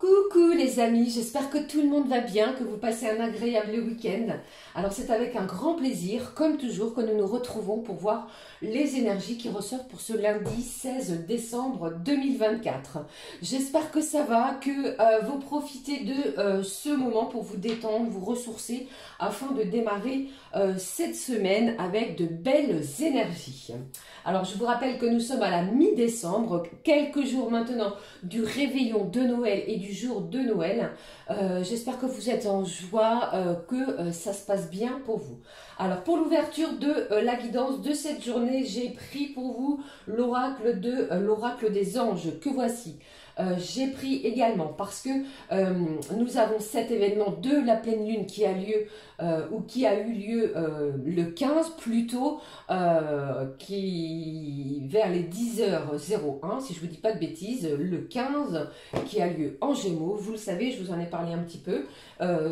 Coucou les amis, j'espère que tout le monde va bien, que vous passez un agréable week-end. Alors c'est avec un grand plaisir, comme toujours, que nous nous retrouvons pour voir les énergies qui ressortent pour ce lundi 16 décembre 2024. J'espère que ça va, que vous profitez de ce moment pour vous détendre, vous ressourcer, afin de démarrer cette semaine avec de belles énergies. Alors je vous rappelle que nous sommes à la mi-décembre, quelques jours maintenant du réveillon de Noël et du jour de Noël. J'espère que vous êtes en joie, que ça se passe bien pour vous. Alors pour l'ouverture de la guidance de cette journée, j'ai pris pour vous l'oracle des anges que voici. J'ai pris également parce que nous avons cet événement de la pleine lune qui a lieu ou qui a eu lieu le 15 plutôt, qui vers les 10h01, si je vous dis pas de bêtises, le 15 qui a lieu en Gémeaux. Vous le savez, je vous en ai parlé un petit peu.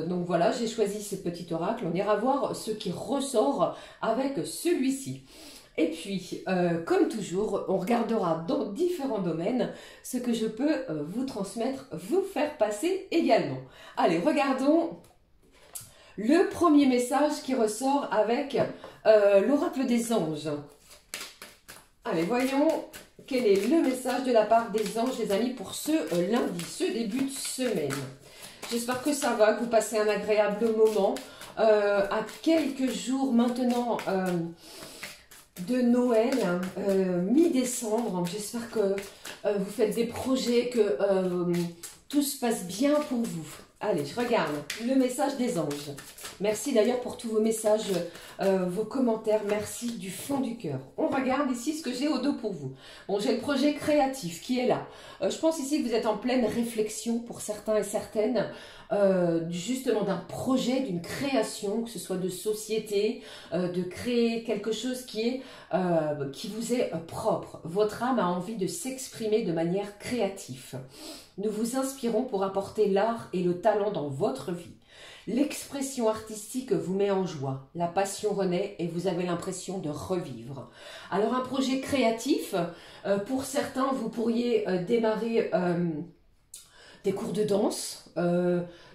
Donc voilà, j'ai choisi ce petit oracle. On ira voir ce qui ressort avec celui-ci. Et puis, comme toujours, on regardera dans différents domaines ce que je peux vous transmettre, vous faire passer également. Allez, regardons le premier message qui ressort avec l'oracle des anges. Allez, voyons quel est le message de la part des anges, les amis, pour ce lundi, ce début de semaine. J'espère que ça va, que vous passez un agréable moment. À quelques jours maintenant de Noël, mi-décembre. J'espère que vous faites des projets, que tout se passe bien pour vous. Allez, je regarde le message des anges. Merci d'ailleurs pour tous vos messages, vos commentaires. Merci du fond du cœur. On regarde ici ce que j'ai au dos pour vous. Bon, j'ai le projet créatif qui est là. Je pense ici que vous êtes en pleine réflexion pour certains et certaines, justement d'un projet, d'une création, que ce soit de société, de créer quelque chose qui vous est propre. Votre âme a envie de s'exprimer de manière créative. Nous vous inspirons pour apporter l'art et le talent dans votre vie. L'expression artistique vous met en joie, la passion renaît et vous avez l'impression de revivre. Alors un projet créatif, pour certains vous pourriez démarrer des cours de danse,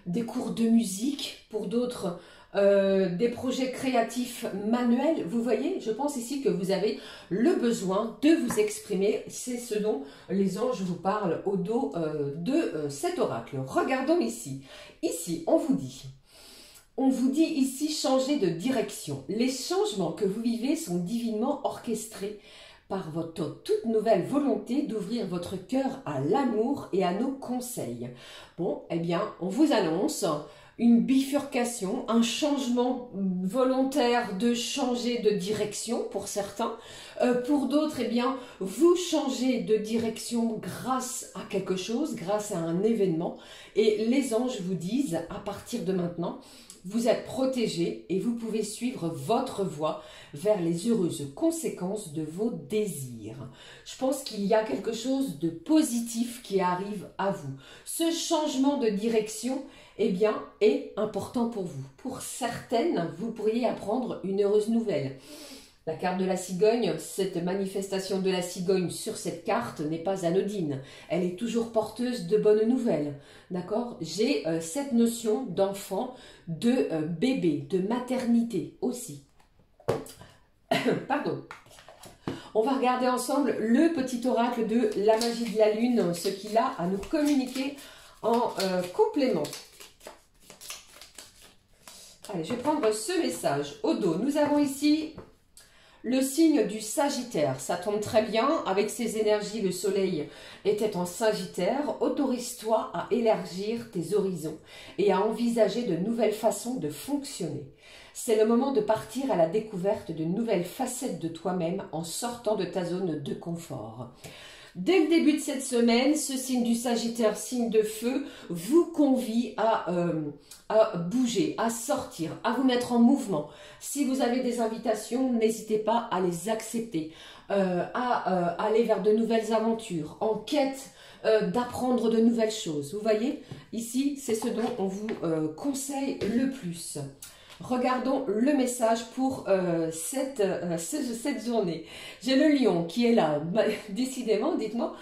des cours de musique, pour d'autres des projets créatifs manuels. Vous voyez, je pense ici que vous avez le besoin de vous exprimer. C'est ce dont les anges vous parlent au dos de cet oracle. Regardons ici. Ici, on vous dit ici changer de direction. Les changements que vous vivez sont divinement orchestrés par votre toute nouvelle volonté d'ouvrir votre cœur à l'amour et à nos conseils. Bon, eh bien, on vous annonce une bifurcation, un changement volontaire de changer de direction pour certains. Pour d'autres, eh bien, vous changez de direction grâce à quelque chose, grâce à un événement. Et les anges vous disent, à partir de maintenant, vous êtes protégés et vous pouvez suivre votre voie vers les heureuses conséquences de vos désirs. Je pense qu'il y a quelque chose de positif qui arrive à vous. Ce changement de direction, eh bien, est important pour vous. Pour certaines, vous pourriez apprendre une heureuse nouvelle. La carte de la cigogne, cette manifestation de la cigogne sur cette carte n'est pas anodine. Elle est toujours porteuse de bonnes nouvelles. D'accord? J'ai cette notion d'enfant, de bébé, de maternité aussi. Pardon. On va regarder ensemble le petit oracle de la magie de la lune, ce qu'il a à nous communiquer en complément. Allez, je vais prendre ce message au dos. Nous avons ici le signe du Sagittaire. Ça tombe très bien. Avec ses énergies, le soleil était en Sagittaire. Autorise-toi à élargir tes horizons et à envisager de nouvelles façons de fonctionner. C'est le moment de partir à la découverte de nouvelles facettes de toi-même en sortant de ta zone de confort. Dès le début de cette semaine, ce signe du Sagittaire, signe de feu, vous convie à bouger, à sortir, à vous mettre en mouvement. Si vous avez des invitations, n'hésitez pas à les accepter, à aller vers de nouvelles aventures, en quête d'apprendre de nouvelles choses. Vous voyez, ici, c'est ce dont on vous conseille le plus. Regardons le message pour cette journée. J'ai le lion qui est là. Décidément, dites-moi,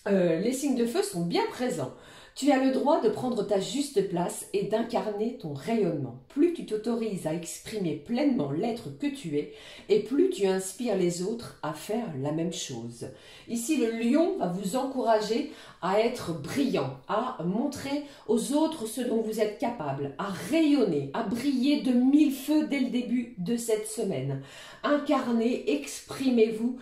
les signes de feu sont bien présents. Tu as le droit de prendre ta juste place et d'incarner ton rayonnement. Plus tu t'autorises à exprimer pleinement l'être que tu es, et plus tu inspires les autres à faire la même chose. Ici, le lion va vous encourager à être brillant, à montrer aux autres ce dont vous êtes capable, à rayonner, à briller de mille feux dès le début de cette semaine. Incarnez, exprimez-vous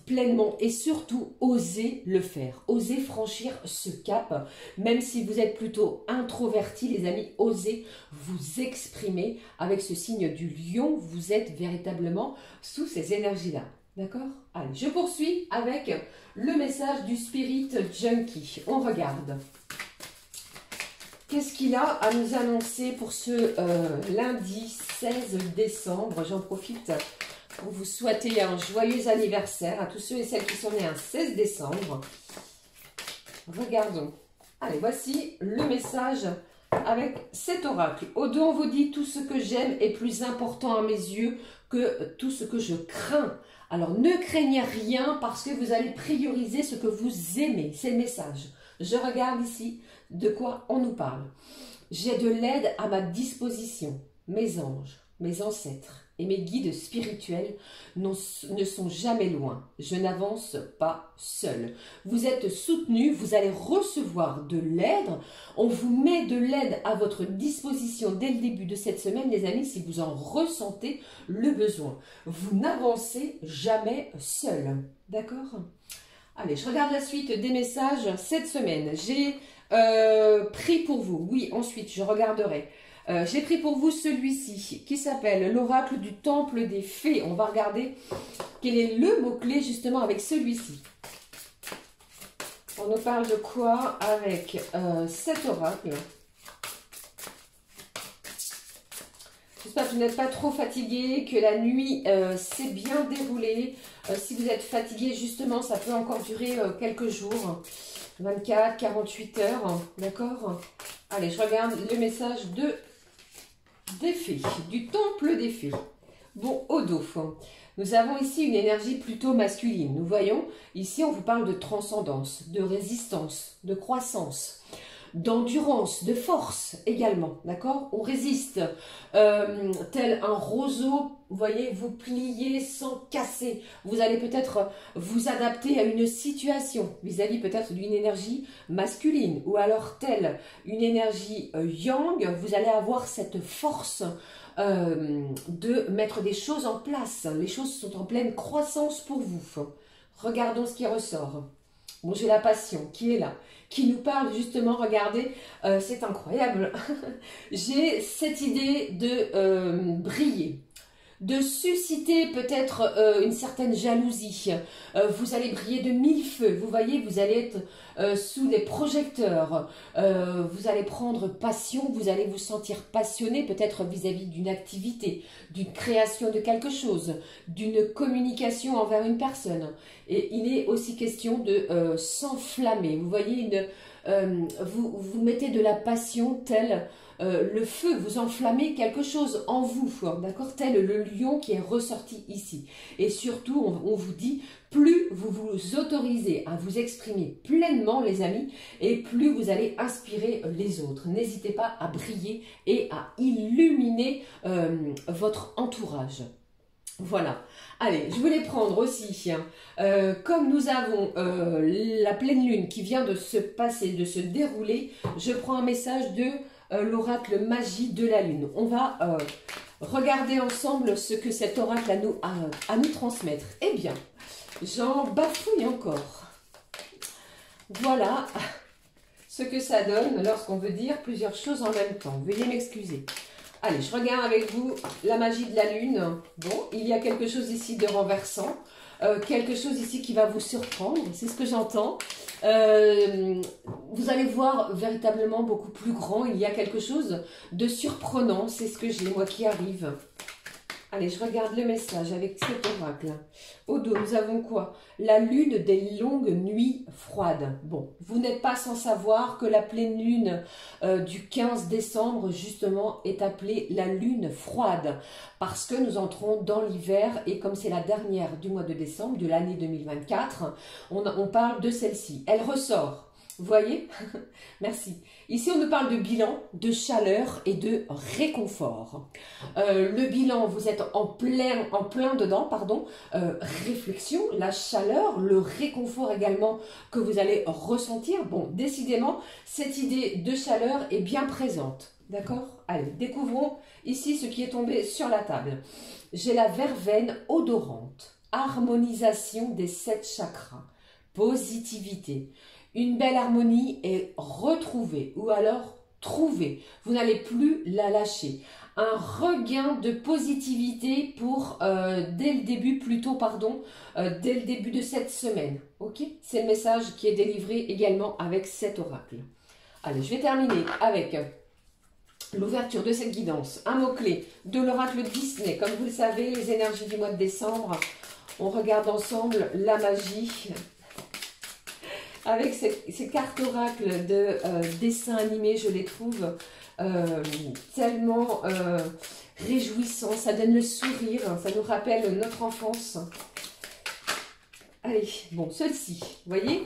pleinement et surtout osez le faire, osez franchir ce cap, même si vous êtes plutôt introverti, les amis, osez vous exprimer avec ce signe du lion, vous êtes véritablement sous ces énergies-là. D'accord? Allez, je poursuis avec le message du Spirit Junkie. On regarde. Qu'est-ce qu'il a à nous annoncer pour ce lundi 16 décembre? J'en profite pour vous souhaiter un joyeux anniversaire à tous ceux et celles qui sont nés un 16 décembre. Regardons. Allez, voici le message avec cet oracle. Au dos, on vous dit: tout ce que j'aime est plus important à mes yeux que tout ce que je crains. Alors, ne craignez rien parce que vous allez prioriser ce que vous aimez. C'est le message. Je regarde ici de quoi on nous parle. J'ai de l'aide à ma disposition. Mes anges, mes ancêtres et mes guides spirituels ne sont jamais loin. Je n'avance pas seul. Vous êtes soutenus, vous allez recevoir de l'aide. On vous met de l'aide à votre disposition dès le début de cette semaine, les amis, si vous en ressentez le besoin. Vous n'avancez jamais seul. D'accord? Allez, je regarde la suite des messages cette semaine. J'ai pris pour vous, oui, ensuite je regarderai. J'ai pris pour vous celui-ci qui s'appelle l'oracle du temple des fées. On va regarder quel est le mot-clé justement avec celui-ci. On nous parle de quoi avec cet oracle? J'espère que vous n'êtes pas trop fatigué, que la nuit s'est bien déroulée. Si vous êtes fatigué, justement, ça peut encore durer quelques jours. 24, 48 heures, d'accord? Allez, je regarde le message des fées, du temple des fées. Bon, au dos, nous avons ici une énergie plutôt masculine. Nous voyons, ici, on vous parle de transcendance, de résistance, de croissance, d'endurance, de force également, d'accord? On résiste, tel un roseau, vous voyez, vous pliez sans casser. Vous allez peut-être vous adapter à une situation vis-à-vis peut-être d'une énergie masculine ou alors telle une énergie yang, vous allez avoir cette force de mettre des choses en place. Les choses sont en pleine croissance pour vous. Regardons ce qui ressort. Bon, j'ai la passion qui est là, qui nous parle justement, regardez, c'est incroyable. J'ai cette idée de briller, de susciter peut-être une certaine jalousie. Vous allez briller de mille feux, vous voyez, vous allez être sous les projecteurs, vous allez prendre passion, vous allez vous sentir passionné peut-être vis-à-vis d'une activité, d'une création de quelque chose, d'une communication envers une personne. Et il est aussi question de s'enflammer, vous voyez, vous mettez de la passion telle le feu, vous enflammez quelque chose en vous, d'accord, tel le lion qui est ressorti ici. Et surtout, on vous dit, plus vous vous autorisez à vous exprimer pleinement, les amis, et plus vous allez inspirer les autres. N'hésitez pas à briller et à illuminer votre entourage. Voilà. Allez, je voulais prendre aussi, comme nous avons la pleine lune qui vient de se passer, de se dérouler, je prends un message de l'oracle magie de la lune. On va regarder ensemble ce que cet oracle a à nous transmettre. Eh bien, j'en bafouille encore. Voilà ce que ça donne lorsqu'on veut dire plusieurs choses en même temps. Veuillez m'excuser. Allez, je regarde avec vous la magie de la lune. Bon, il y a quelque chose ici de renversant. Quelque chose ici qui va vous surprendre. C'est ce que j'entends. Vous allez voir véritablement beaucoup plus grand. Il y a quelque chose de surprenant. C'est ce que j'ai, moi, qui arrive. Allez, je regarde le message avec cet oracle. Au dos, nous avons quoi? La lune des longues nuits froides. Bon, vous n'êtes pas sans savoir que la pleine lune du 15 décembre, justement, est appelée la lune froide. Parce que nous entrons dans l'hiver et comme c'est la dernière du mois de décembre de l'année 2024, on parle de celle-ci. Elle ressort. Vous voyez? Merci. Ici, on nous parle de bilan, de chaleur et de réconfort. Le bilan, vous êtes en plein dedans, pardon. Réflexion, la chaleur, le réconfort également que vous allez ressentir. Bon, décidément, cette idée de chaleur est bien présente. D'accord? Allez, découvrons ici ce qui est tombé sur la table. J'ai la verveine odorante, harmonisation des 7 chakras, positivité. Une belle harmonie est retrouvée ou alors trouvée. Vous n'allez plus la lâcher. Un regain de positivité pour dès le début, dès le début de cette semaine. Ok? C'est le message qui est délivré également avec cet oracle. Allez, je vais terminer avec l'ouverture de cette guidance. Un mot-clé de l'oracle Disney. Comme vous le savez, les énergies du mois de décembre. On regarde ensemble la magie. Avec ces cartes oracles de dessins animés, je les trouve tellement réjouissants. Ça donne le sourire, ça nous rappelle notre enfance. Allez, bon, celle-ci, vous voyez?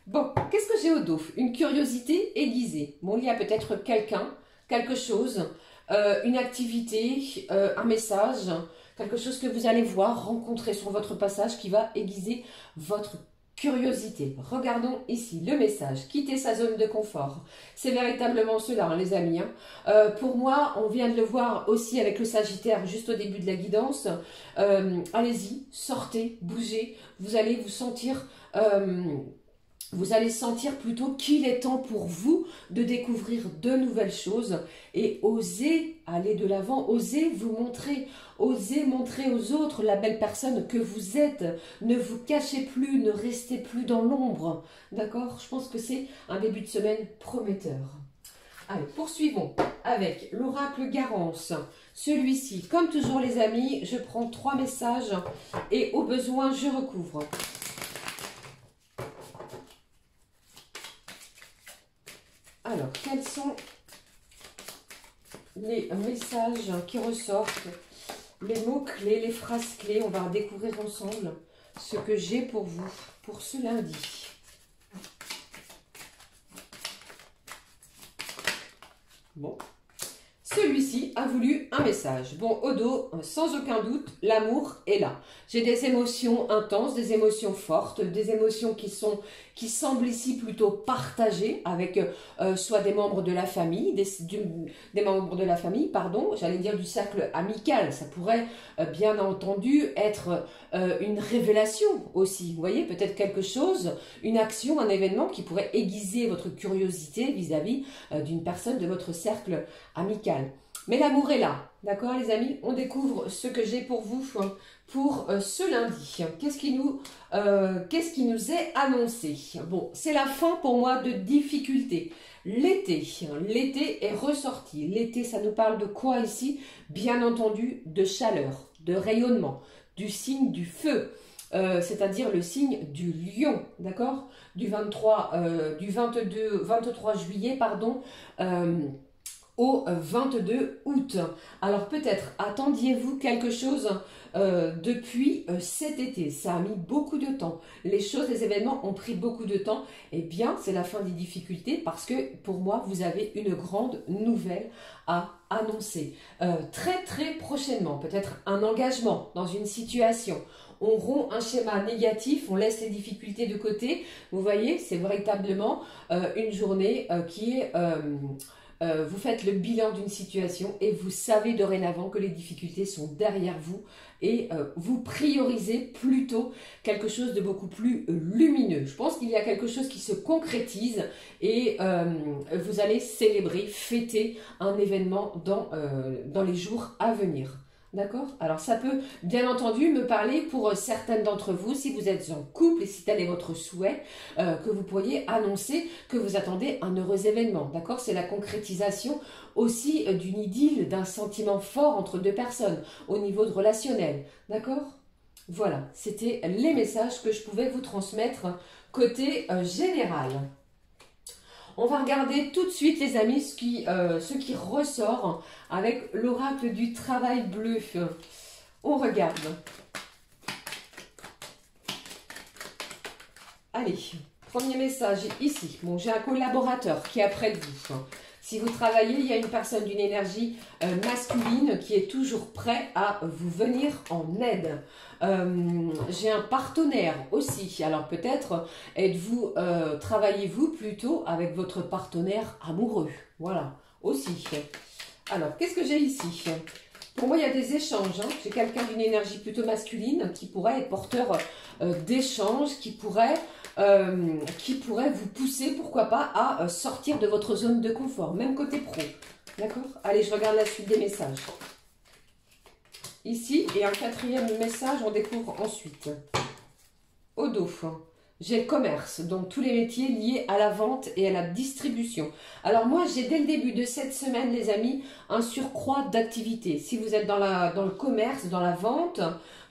Bon, qu'est-ce que j'ai au dos? Une curiosité aiguisée. Bon, il y a peut-être quelqu'un, quelque chose, une activité, un message, quelque chose que vous allez voir, rencontrer sur votre passage qui va aiguiser votre curiosité. Regardons ici le message. Quitter sa zone de confort. C'est véritablement cela, hein, les amis. Hein. Pour moi, on vient de le voir aussi avec le Sagittaire juste au début de la guidance. Allez-y, sortez, bougez. Vous allez vous sentir... vous allez sentir plutôt qu'il est temps pour vous de découvrir de nouvelles choses et oser aller de l'avant, oser vous montrer, oser montrer aux autres la belle personne que vous êtes. Ne vous cachez plus, ne restez plus dans l'ombre. D'accord? Je pense que c'est un début de semaine prometteur. Allez, poursuivons avec l'oracle Garance. Celui-ci, comme toujours les amis, je prends 3 messages et au besoin, je recouvre. Alors, quels sont les messages qui ressortent, les mots-clés, les phrases-clés? On va découvrir ensemble ce que j'ai pour vous, pour ce lundi. Bon, celui-ci a voulu un message. Bon, au dos, sans aucun doute, l'amour est là. J'ai des émotions intenses, des émotions fortes, des émotions qui semblent ici plutôt partagées avec soit des membres de la famille, des membres de la famille, pardon, j'allais dire du cercle amical. Ça pourrait bien entendu être une révélation aussi. Vous voyez, peut-être quelque chose, une action, un événement qui pourrait aiguiser votre curiosité vis-à-vis d'une personne de votre cercle amical. Mais l'amour est là, d'accord les amis? On découvre ce que j'ai pour vous pour ce lundi. Qu'est-ce qui nous est annoncé? Bon, c'est la fin pour moi de difficultés. L'été est ressorti. L'été, ça nous parle de quoi ici? Bien entendu, de chaleur, de rayonnement, du signe du feu. C'est-à-dire le signe du lion, d'accord? Du 23 juillet, pardon, au 22 août. Alors peut-être attendiez-vous quelque chose depuis cet été. Ça a mis beaucoup de temps. Les choses, les événements ont pris beaucoup de temps. Eh bien, c'est la fin des difficultés parce que pour moi, vous avez une grande nouvelle à annoncer. Très très prochainement, peut-être un engagement dans une situation. On rompt un schéma négatif, on laisse les difficultés de côté. Vous voyez, c'est véritablement une journée qui est... vous faites le bilan d'une situation et vous savez dorénavant que les difficultés sont derrière vous et vous priorisez plutôt quelque chose de beaucoup plus lumineux. Je pense qu'il y a quelque chose qui se concrétise et vous allez célébrer, fêter un événement dans les jours à venir. D'accord? Alors ça peut bien entendu me parler pour certaines d'entre vous, si vous êtes en couple et si tel est votre souhait, que vous pourriez annoncer que vous attendez un heureux événement. D'accord? C'est la concrétisation aussi d'une idylle, d'un sentiment fort entre deux personnes au niveau de relationnel. D'accord? Voilà, c'était les messages que je pouvais vous transmettre côté général. On va regarder tout de suite, les amis, ce qui ressort avec l'oracle du travail bleu. On regarde. Allez, Premier message ici. Bon, j'ai un collaborateur qui est près de vous. Si vous travaillez, il y a une personne d'une énergie masculine qui est toujours prêt à vous venir en aide. J'ai un partenaire aussi. Alors peut-être êtes-vous, travaillez-vous plutôt avec votre partenaire amoureux. Voilà, aussi. Alors, qu'est-ce que j'ai ici? Pour moi, il y a des échanges. Hein. J'ai quelqu'un d'une énergie plutôt masculine qui pourrait être porteur d'échanges, qui pourrait vous pousser, pourquoi pas, à sortir de votre zone de confort, même côté pro. D'accord? Allez, je regarde la suite des messages. Ici, et un quatrième message, on découvre ensuite. Au dos. J'ai le commerce, donc tous les métiers liés à la vente et à la distribution. Alors moi, j'ai dès le début de cette semaine, les amis, un surcroît d'activité. Si vous êtes dans le commerce, dans la vente,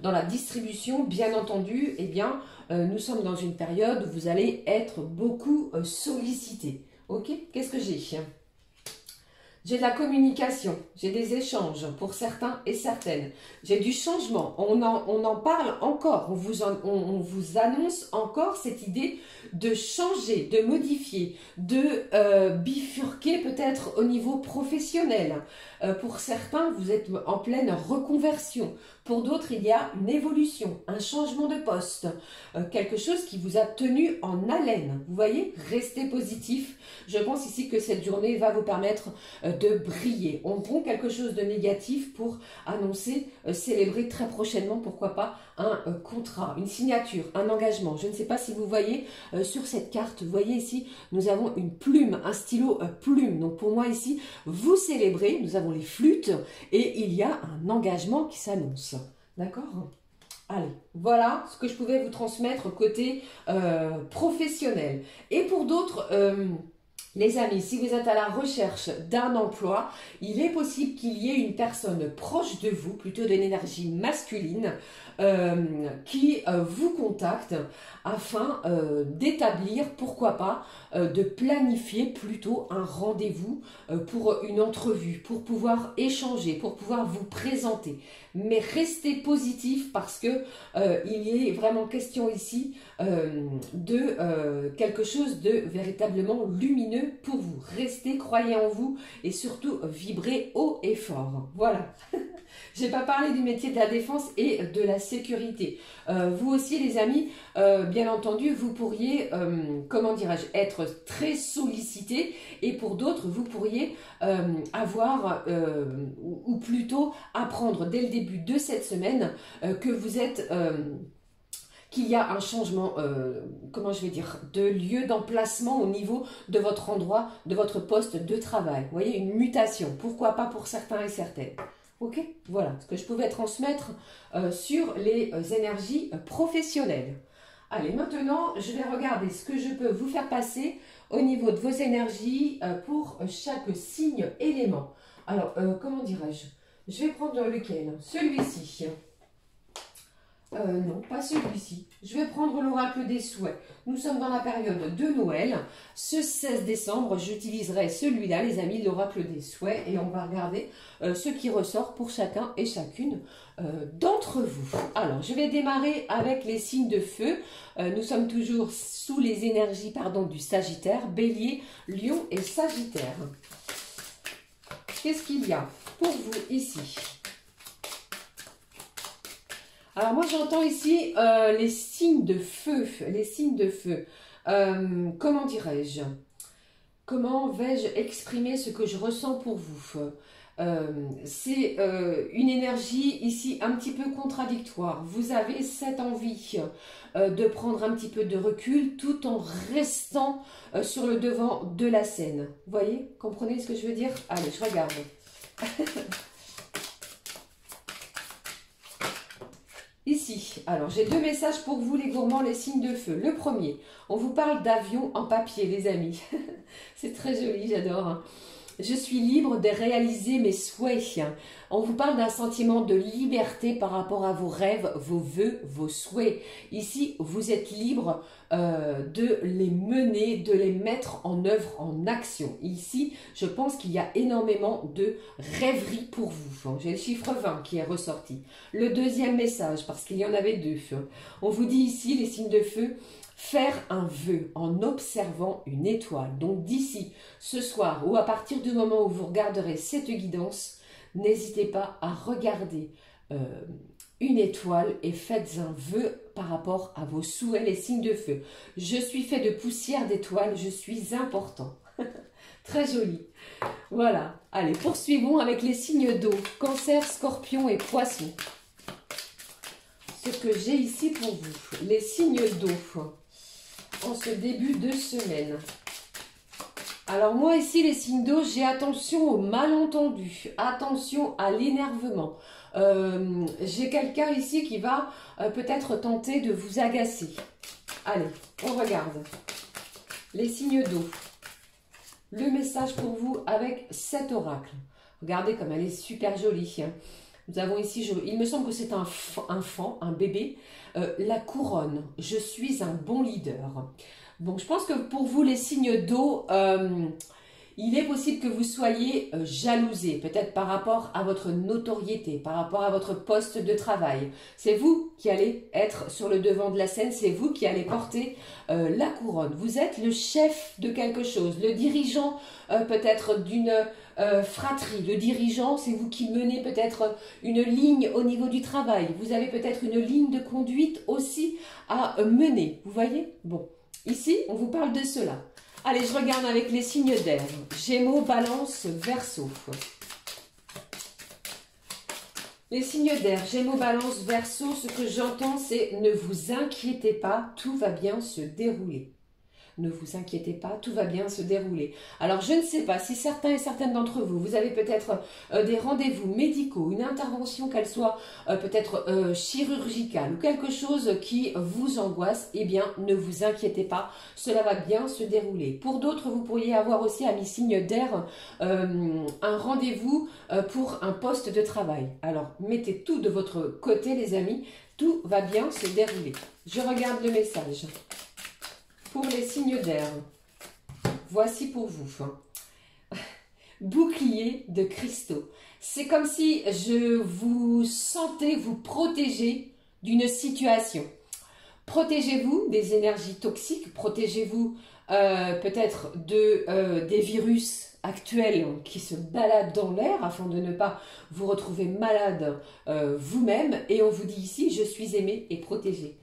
dans la distribution, bien entendu, eh bien, nous sommes dans une période où vous allez être beaucoup sollicité. Ok? Qu'est-ce que j'ai? J'ai de la communication, j'ai des échanges pour certains et certaines. J'ai du changement, on en parle encore, on vous annonce encore cette idée de changer, de modifier, de bifurquer peut-être au niveau professionnel. Pour certains, vous êtes en pleine reconversion. Pour d'autres, il y a une évolution, un changement de poste, quelque chose qui vous a tenu en haleine. Vous voyez, restez positif. Je pense ici que cette journée va vous permettre de briller. On prend quelque chose de négatif pour annoncer, célébrer très prochainement, pourquoi pas, un contrat, une signature, un engagement. Je ne sais pas si vous voyez sur cette carte, vous voyez ici, nous avons une plume, un stylo plume. Donc pour moi ici, vous célébrez, nous avons les flûtes et il y a un engagement qui s'annonce. D'accord ? Allez, voilà ce que je pouvais vous transmettre côté professionnel. Et pour d'autres... les amis, si vous êtes à la recherche d'un emploi, il est possible qu'il y ait une personne proche de vous, plutôt d'une énergie masculine, qui vous contacte afin d'établir, pourquoi pas, de planifier plutôt un rendez-vous pour une entrevue, pour pouvoir échanger, pour pouvoir vous présenter. Mais restez positif parce que il est vraiment question ici de quelque chose de véritablement lumineux pour vous. Restez, croyez en vous et surtout vibrez haut et fort. Voilà. Je n'ai pas parlé du métier de la défense et de la sécurité. Vous aussi, les amis, bien entendu, vous pourriez, comment dirais-je, être très sollicité et pour d'autres, vous pourriez avoir, ou plutôt apprendre dès le début de cette semaine que vous êtes... qu'il y a un changement, comment je vais dire, de lieu d'emplacement au niveau de votre endroit, de votre poste de travail. Vous voyez, une mutation. Pourquoi pas pour certains et certaines. Ok, voilà ce que je pouvais transmettre sur les énergies professionnelles. Allez, maintenant, je vais regarder ce que je peux vous faire passer au niveau de vos énergies pour chaque signe élément. Alors, comment dirais-je? Je vais prendre lequel? Celui-ci. Non, pas celui-ci. Je vais prendre l'oracle des souhaits. Nous sommes dans la période de Noël. Ce 16 décembre, j'utiliserai celui-là, les amis, l'oracle des souhaits. Et on va regarder ce qui ressort pour chacun et chacune d'entre vous. Alors, je vais démarrer avec les signes de feu. Nous sommes toujours sous les énergies, du Sagittaire, Bélier, Lion et Sagittaire. Qu'est-ce qu'il y a pour vous ici ? Alors moi j'entends ici les signes de feu, comment dirais-je? Comment vais-je exprimer ce que je ressens pour vous? C'est une énergie ici un petit peu contradictoire. Vous avez cette envie de prendre un petit peu de recul tout en restant sur le devant de la scène. Vous voyez? Comprenez ce que je veux dire? Allez, je regarde. Ici, alors j'ai deux messages pour vous les gourmands, les signes de feu. Le premier, on vous parle d'avion en papier les amis. C'est très joli, j'adore. Hein. Je suis libre de réaliser mes souhaits. On vous parle d'un sentiment de liberté par rapport à vos rêves, vos vœux, vos souhaits. Ici, vous êtes libre de les mener, de les mettre en œuvre, en action. Ici, je pense qu'il y a énormément de rêveries pour vous. J'ai le chiffre 20 qui est ressorti. Le deuxième message, parce qu'il y en avait deux. On vous dit ici, les signes de feu, faire un vœu en observant une étoile. Donc d'ici ce soir ou à partir du moment où vous regarderez cette guidance, n'hésitez pas à regarder une étoile et faites un vœu par rapport à vos souhaits, les signes de feu. Je suis fait de poussière d'étoiles, je suis important. Très joli. Voilà. Allez, poursuivons avec les signes d'eau. Cancer, Scorpion et Poisson. Ce que j'ai ici pour vous, les signes d'eau en ce début de semaine. Alors moi ici, les signes d'eau, j'ai attention aux malentendus, attention à l'énervement. J'ai quelqu'un ici qui va peut-être tenter de vous agacer. Allez, on regarde. Les signes d'eau. Le message pour vous avec cet oracle. Regardez comme elle est super jolie. Nous avons ici, il me semble que c'est un enfant, un bébé. La couronne. Je suis un bon leader. Bon, je pense que pour vous, les signes d'eau, il est possible que vous soyez jalousé, peut-être par rapport à votre notoriété, par rapport à votre poste de travail. C'est vous qui allez être sur le devant de la scène, c'est vous qui allez porter la couronne. Vous êtes le chef de quelque chose, le dirigeant peut-être d'une fratrie. Le dirigeant, c'est vous qui menez peut-être une ligne au niveau du travail. Vous avez peut-être une ligne de conduite aussi à mener. Vous voyez? Bon, ici, on vous parle de cela. Allez, je regarde avec les signes d'air. Gémeaux, Balance, Verseau. Les signes d'air, Gémeaux, Balance, Verseau, ce que j'entends, c'est ne vous inquiétez pas, tout va bien se dérouler. Ne vous inquiétez pas, tout va bien se dérouler. Alors, je ne sais pas si certains et certaines d'entre vous, vous avez peut-être des rendez-vous médicaux, une intervention, qu'elle soit peut-être chirurgicale ou quelque chose qui vous angoisse, eh bien, ne vous inquiétez pas, cela va bien se dérouler. Pour d'autres, vous pourriez avoir aussi, à mi-signe d'air, un rendez-vous pour un poste de travail. Alors, mettez tout de votre côté, les amis, tout va bien se dérouler. Je regarde le message. Pour les signes d'air, voici pour vous. Bouclier de cristaux. C'est comme si je vous sentais vous protéger d'une situation. Protégez-vous des énergies toxiques, protégez-vous peut-être des virus actuels qui se baladent dans l'air afin de ne pas vous retrouver malade vous-même. Et on vous dit ici, je suis aimé et protégé.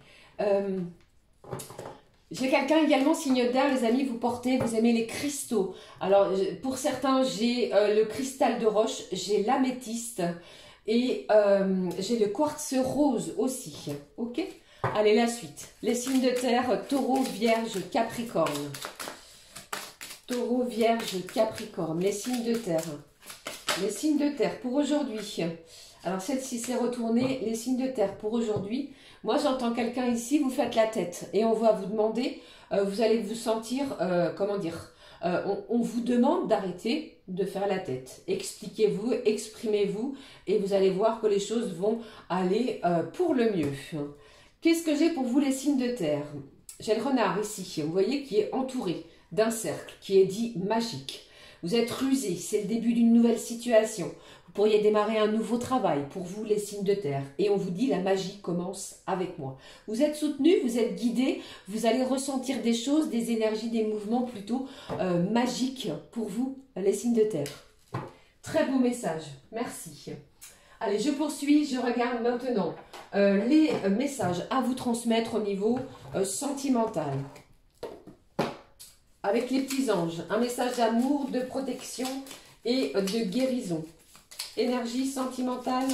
J'ai quelqu'un également, signe d'air, les amis, vous aimez les cristaux. Alors, pour certains, j'ai le cristal de roche, j'ai l'améthyste et j'ai le quartz rose aussi. Ok? Allez, la suite. Les signes de terre, Taureau, Vierge, Capricorne. Taureau, Vierge, Capricorne. Les signes de terre. Les signes de terre pour aujourd'hui. Alors, celle-ci s'est retournée. Les signes de terre pour aujourd'hui. Moi, j'entends quelqu'un ici, vous faites la tête et on va vous demander, vous allez vous sentir, comment dire, on vous demande d'arrêter de faire la tête. Expliquez-vous, exprimez-vous et vous allez voir que les choses vont aller pour le mieux. Qu'est-ce que j'ai pour vous, les signes de terre? J'ai le renard ici, vous voyez, qui est entouré d'un cercle, qui est dit magique. Vous êtes rusé, c'est le début d'une nouvelle situation. Vous pourriez démarrer un nouveau travail pour vous, les signes de terre. Et on vous dit, la magie commence avec moi. Vous êtes soutenu, vous êtes guidé, vous allez ressentir des choses, des énergies, des mouvements plutôt magiques pour vous, les signes de terre. Très beau message, merci. Allez, je poursuis, je regarde maintenant les messages à vous transmettre au niveau sentimental. Avec les petits anges, un message d'amour, de protection et de guérison. Énergie sentimentale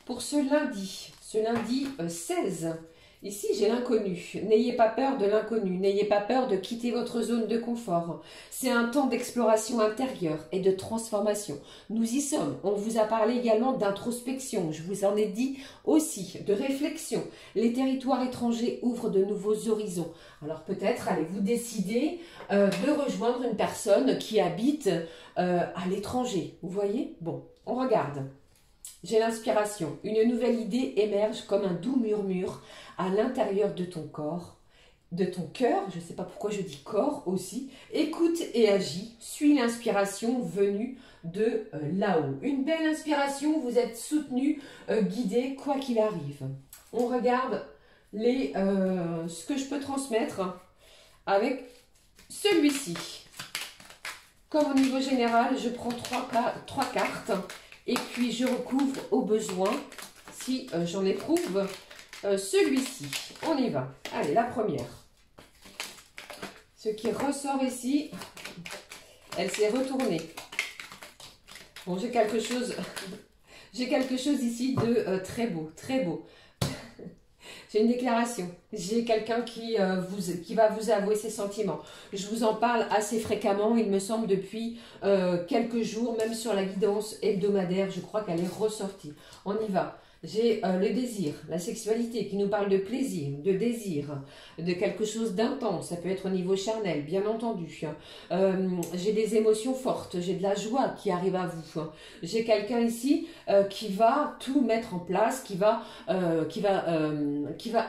pour ce lundi 16. Ici, j'ai l'inconnu. N'ayez pas peur de l'inconnu. N'ayez pas peur de quitter votre zone de confort. C'est un temps d'exploration intérieure et de transformation. Nous y sommes. On vous a parlé également d'introspection. Je vous en ai dit aussi de réflexion. Les territoires étrangers ouvrent de nouveaux horizons. Alors peut-être allez-vous décider de rejoindre une personne qui habite à l'étranger. Vous voyez? Bon, on regarde. J'ai l'inspiration. Une nouvelle idée émerge comme un doux murmure à l'intérieur de ton corps, de ton cœur. Je ne sais pas pourquoi je dis corps aussi. Écoute et agis. Suis l'inspiration venue de là-haut. Une belle inspiration. Vous êtes soutenu, guidé, quoi qu'il arrive. On regarde ce que je peux transmettre avec celui-ci. Comme au niveau général, je prends trois cartes et puis je recouvre au besoin, si j'en éprouve, celui-ci. On y va. Allez, la première. Ce qui ressort ici, elle s'est retournée. Bon, j'ai quelque chose ici de très beau, très beau. J'ai une déclaration. J'ai quelqu'un qui va vous avouer ses sentiments. Je vous en parle assez fréquemment, il me semble, depuis quelques jours, même sur la guidance hebdomadaire, je crois qu'elle est ressortie. On y va. J'ai le désir, la sexualité qui nous parle de plaisir, de désir, de quelque chose d'intense. Ça peut être au niveau charnel, bien entendu. J'ai des émotions fortes, j'ai de la joie qui arrive à vous. J'ai quelqu'un ici qui va tout mettre en place, qui va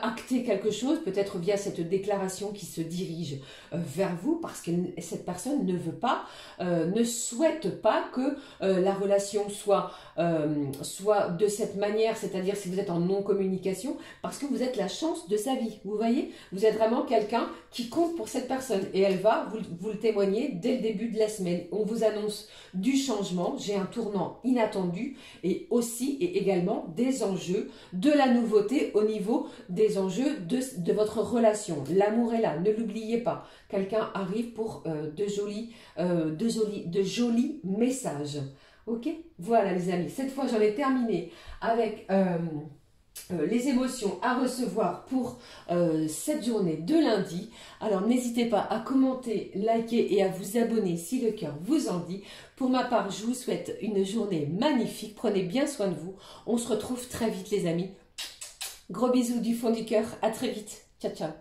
acter quelque chose, peut-être via cette déclaration qui se dirige vers vous, parce que cette personne ne veut pas, ne souhaite pas que la relation soit de cette manière, c'est-à-dire si vous êtes en non-communication, parce que vous êtes la chance de sa vie, vous voyez, vous êtes vraiment quelqu'un qui compte pour cette personne, et elle va vous le témoigner dès le début de la semaine. On vous annonce du changement, j'ai un tournant inattendu, et aussi et également des enjeux, de la nouveauté au niveau des enjeux de votre relation. L'amour est là, ne l'oubliez pas. Quelqu'un arrive pour de jolis messages. Ok, voilà les amis, cette fois j'en ai terminé avec les émotions à recevoir pour cette journée de lundi. Alors n'hésitez pas à commenter, liker et à vous abonner si le cœur vous en dit. Pour ma part, je vous souhaite une journée magnifique, prenez bien soin de vous. On se retrouve très vite les amis. Gros bisous du fond du cœur, à très vite, ciao ciao.